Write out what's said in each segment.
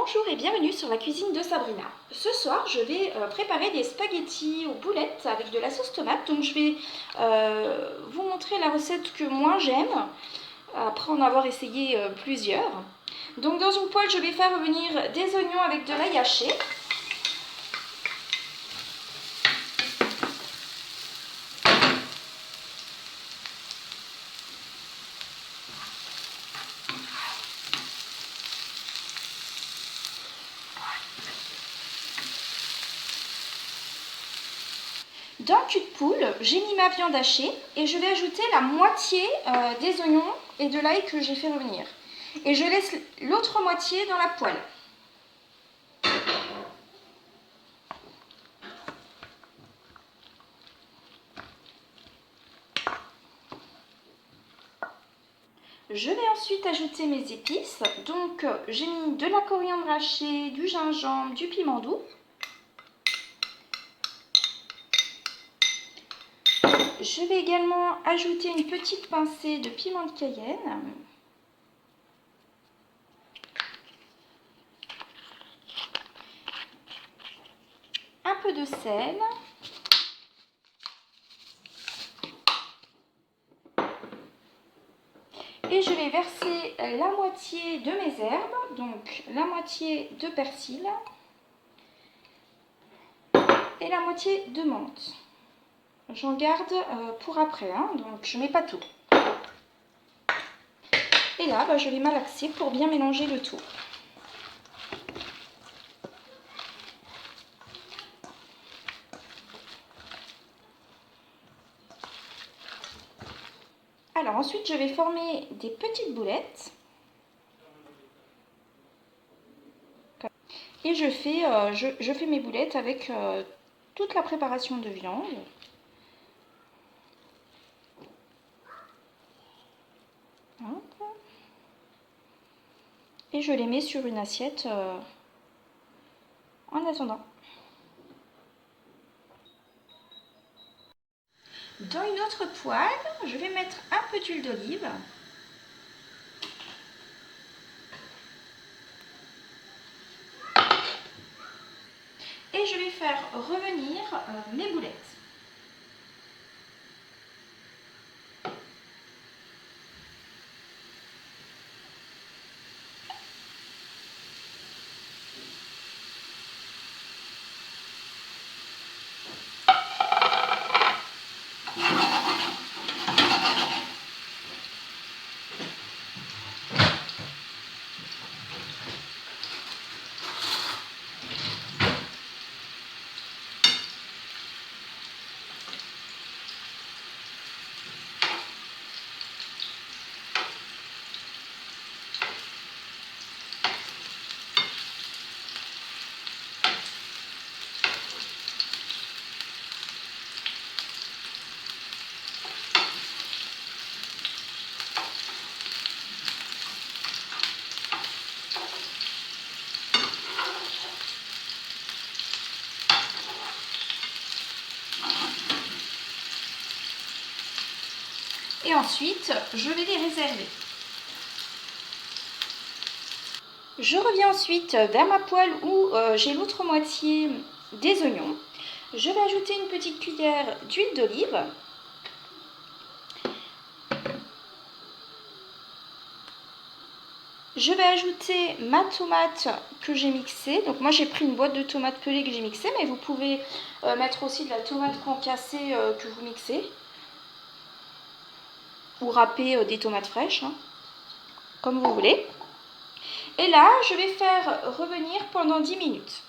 Bonjour et bienvenue sur la cuisine de Sabrina. Ce soir, je vais préparer des spaghettis aux boulettes avec de la sauce tomate. Donc je vais vous montrer la recette que moi j'aime, après en avoir essayé plusieurs. Donc dans une poêle, je vais faire revenir des oignons avec de l'ail haché. Dans le cul de poule, j'ai mis ma viande hachée et je vais ajouter la moitié des oignons et de l'ail que j'ai fait revenir. Et je laisse l'autre moitié dans la poêle. Je vais ensuite ajouter mes épices. Donc j'ai mis de la coriandre hachée, du gingembre, du piment doux. Je vais également ajouter une petite pincée de piment de Cayenne. Un peu de sel. Et je vais verser la moitié de mes herbes, donc la moitié de persil et la moitié de menthe. J'en garde pour après, hein, donc je ne mets pas tout. Et là, je vais malaxer pour bien mélanger le tout. Alors ensuite, je vais former des petites boulettes. Et je fais mes boulettes avec toute la préparation de viande. Hop. Et je les mets sur une assiette en attendant. Dans une autre poêle, je vais mettre un peu d'huile d'olive. Et je vais faire revenir mes boulettes. Et ensuite, je vais les réserver. Je reviens ensuite vers ma poêle où j'ai l'autre moitié des oignons. Je vais ajouter une petite cuillère d'huile d'olive. Je vais ajouter ma tomate que j'ai mixée. Donc moi j'ai pris une boîte de tomates pelées que j'ai mixée, mais vous pouvez mettre aussi de la tomate concassée que vous mixez. Ou râper des tomates fraîches, hein, comme vous voulez. Et là, je vais faire revenir pendant 10 minutes.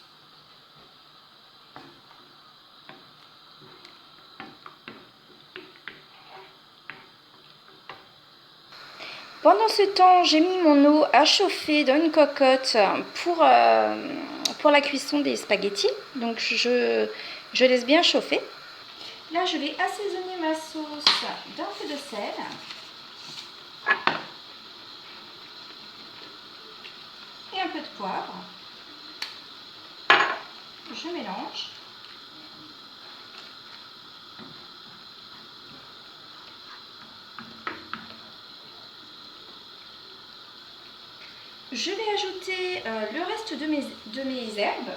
Pendant ce temps, j'ai mis mon eau à chauffer dans une cocotte pour la cuisson des spaghettis. Donc je laisse bien chauffer. Là, je vais assaisonner ma sauce d'un peu de sel. Et un peu de poivre. Je mélange. Je vais ajouter le reste de mes herbes.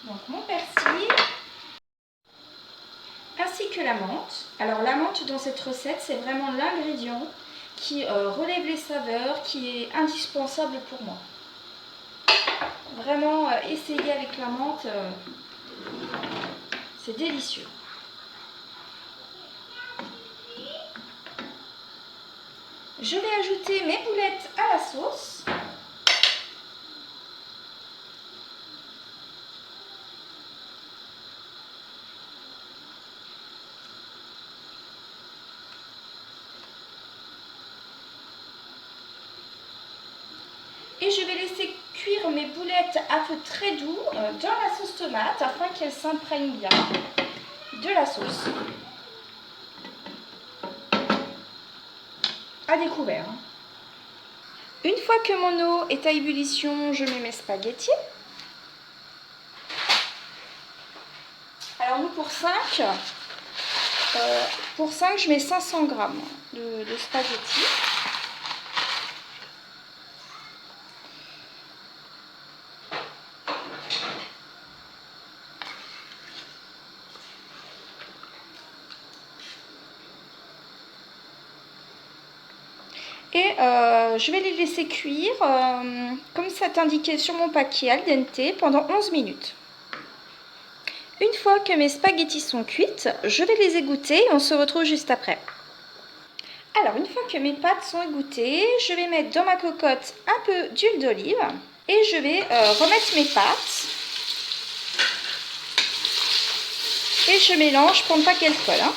Donc mon persil, ainsi que la menthe. Alors la menthe dans cette recette, c'est vraiment l'ingrédient qui relève les saveurs, qui est indispensable pour moi. Vraiment, essayer avec la menthe, c'est délicieux. Je vais ajouter mes boulettes à la sauce. Et je vais laisser cuire mes boulettes à feu très doux dans la sauce tomate afin qu'elles s'imprègnent bien de la sauce. À découvert. Une fois que mon eau est à ébullition, je mets mes spaghettis. Alors nous pour 5, je mets 500 g de spaghettis. Et je vais les laisser cuire, comme c'est indiqué sur mon paquet, al dente, pendant 11 minutes. Une fois que mes spaghettis sont cuites, je vais les égoutter et on se retrouve juste après. Alors, une fois que mes pâtes sont égouttées, je vais mettre dans ma cocotte un peu d'huile d'olive et je vais remettre mes pâtes. Et je mélange pour ne pas qu'elles collent.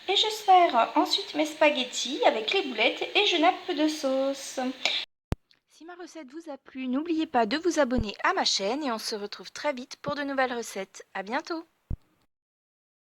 Et je sers ensuite mes spaghettis avec les boulettes et je nappe de sauce. Si ma recette vous a plu, n'oubliez pas de vous abonner à ma chaîne et on se retrouve très vite pour de nouvelles recettes. À bientôt!